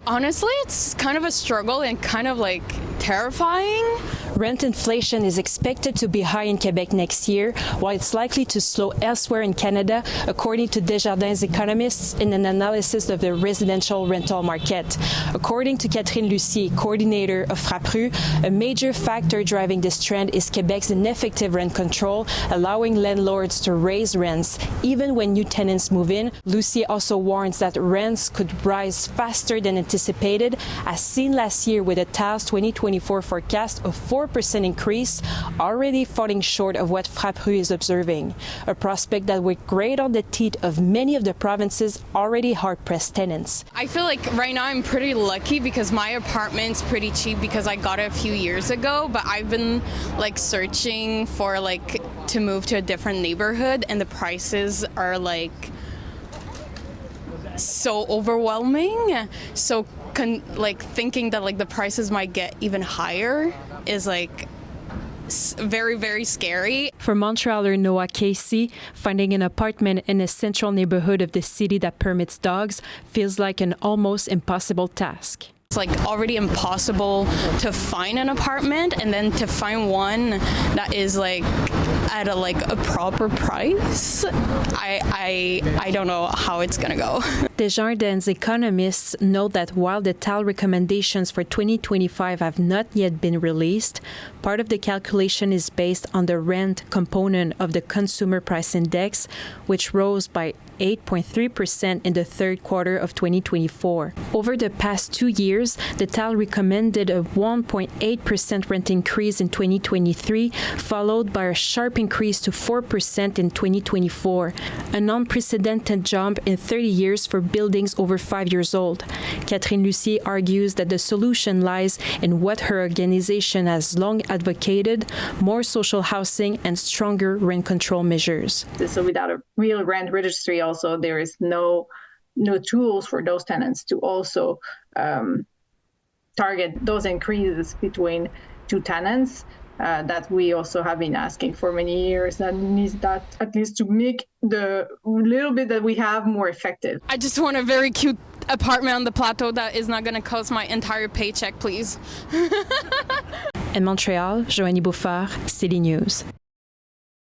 Honestly, it's kind of a struggle and kind of like terrifying. Rent inflation is expected to be high in Quebec next year, while it's likely to slow elsewhere in Canada, according to Desjardins economists in an analysis of the residential rental market. According to Catherine Lucier, coordinator of Frappru, a major factor driving this trend is Quebec's ineffective rent control, allowing landlords to raise rents even when new tenants move in. Lucier also warns that rents could rise faster than anticipated, as seen last year with a TAS 2024 forecast of 4% increase, already falling short of what Frappru is observing, a prospect that would grate on the teeth of many of the province's already hard-pressed tenants. I feel like right now I'm pretty lucky because my apartment's pretty cheap because I got it a few years ago, but I've been like searching for like to move to a different neighborhood, and the prices are like so overwhelming. So thinking that like the prices might get even higher is like very, very scary. For Montrealer Noah Casey, finding an apartment in a central neighborhood of the city that permits dogs feels like an almost impossible task. It's like already impossible to find an apartment, and then to find one that is like at a proper price. I don't know how it's gonna go. Desjardins economists note that while the TAL recommendations for 2025 have not yet been released, part of the calculation is based on the rent component of the Consumer Price Index, which rose by 8.3% in the third quarter of 2024. Over the past 2 years, the TAL recommended a 1.8% rent increase in 2023, followed by a sharp increase to 4% in 2024, an unprecedented jump in 30 years for buildings over 5 years old. Catherine Lucier argues that the solution lies in what her organization has long advocated: more social housing and stronger rent control measures. So without a real rent registry, also there is no tools for those tenants to also target those increases between two tenants that we also have been asking for many years, and needs that at least to make the little bit that we have more effective. I just want a very cute apartment on the plateau that is not going to cost my entire paycheck, please. In Montreal, Johanie Bouffard, City News.